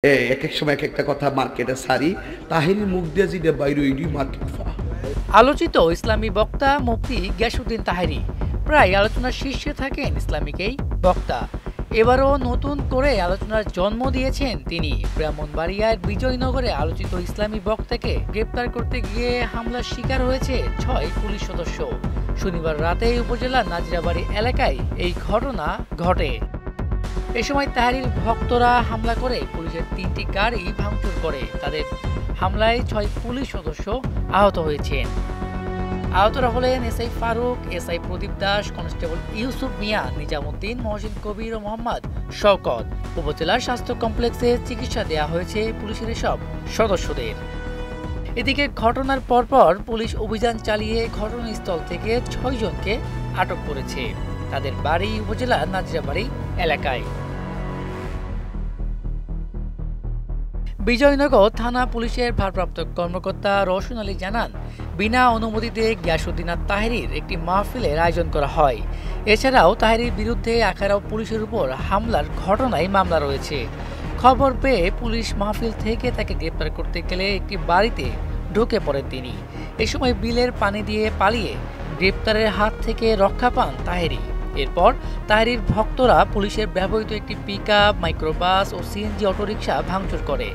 এক এক সময় এক একটা কথা মার্কেটে সারি তাহিরি মুখ দিয়ে যেটা বাইরে ওইটি মার্কেট আলোচিত ইসলামী বক্তা মুফতি গিয়াসউদ্দিন তাহেরি প্রায় আলোচনার শীর্ষে থাকেন ইসলামিক এই বক্তা। এবারও নতুন করে আলোচনার জন্ম দিয়েছেন তিনি। ব্রাহ্মণবাড়িয়ার বিজয়নগরে আলোচিত ইসলামী বক্তাকে গ্রেপ্তার করতে গিয়ে হামলার শিকার হয়েছে ৬ পুলিশ সদস্য। শনিবার রাতে উপজেলার নাজিরাবাড়ি এলাকায় এই ঘটনা ঘটে। এ সময় তাহেরির ভক্তরা হামলা করে পুলিশের ৩টি গাড়ি ভাঙচুর করে। তাদের হামলায় ৬ পুলিশ সদস্য আহত হয়েছেন। আহতরা হলেন SI Faruk, SI Pradip Das, constable Yusuf মিয়া, নিজামুদ্দিন, মহসিন কবির ও মোহাম্মদ শওকত। উপজেলার স্বাস্থ্য কমপ্লেক্সে চিকিৎসা দেওয়া হয়েছে পুলিশের এসব সদস্যদের। এদিকে ঘটনার পরপর পুলিশ অভিযান চালিয়ে ঘটনাস্থল থেকে ৬ জনকে আটক করেছে। তাদের বাড়ি উপজেলার নাজিরাবাড়ি এলাকায়। বিজয়নগর থানা পুলিশের ভারপ্রাপ্ত কর্মকর্তা রওশন আলী জানান, বিনা অনুমতিতে গিয়াসউদ্দিন তাহেরির একটি মাহফিলের আয়োজন করা হয়। এছাড়াও তাহেরির বিরুদ্ধে আখাড়াও পুলিশের উপর হামলার ঘটনায় মামলা রয়েছে। খবর পেয়ে পুলিশ মাহফিল থেকে তাকে গ্রেপ্তার করতে গেলে একটি বাড়িতে ঢুকে পড়েন তিনি। এ সময় বিলের পানি দিয়ে পালিয়ে গ্রেপ্তারের হাত থেকে রক্ষা পান তাহেরি। এরপর তাহেরির ভক্তরা পুলিশের ব্যবহৃত একটি পিকআপ, মাইক্রোবাস ও সিএনজি অটোরিকশা ভাঙচুর করে।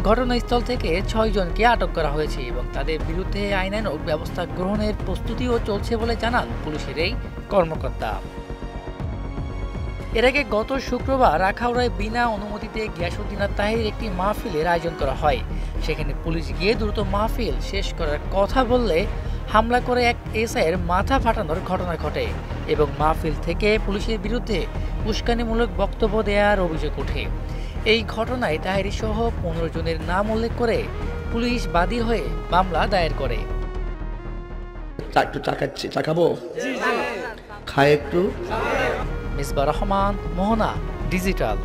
ঘটনাস্থল থেকে ৬ জনকে আটক করা হয়েছে এবং তাদের বিরুদ্ধে আইনানুগ ব্যবস্থা গ্রহণের প্রস্তুতিও চলছে বলে জানান পুলিশের এই কর্মকর্তা। এর আগে গত শুক্রবার আখাউড়ায় বিনা অনুমতিতে গিয়াসউদ্দিন তাহেরির একটি মাহফিলের আয়োজন করা হয়। সেখানে পুলিশ গিয়ে দ্রুত মাহফিল শেষ করার কথা বললে হামলা করে এক এসআইয়ের মাথা ফাটানোর ঘটনা ঘটে এবং মাহফিল থেকে পুলিশের বিরুদ্ধে উস্কানিমূলক বক্তব্য দেওয়ার অভিযোগ ওঠে। এই ঘটনায় তাহেরি সহ ১৫ জনের নাম উল্লেখ করে পুলিশ বাদী হয়ে মামলা দায়ের করে। একটু চা খাবো, খায় একটু। মিসবাহ রহমান, মোহনা ডিজিটাল।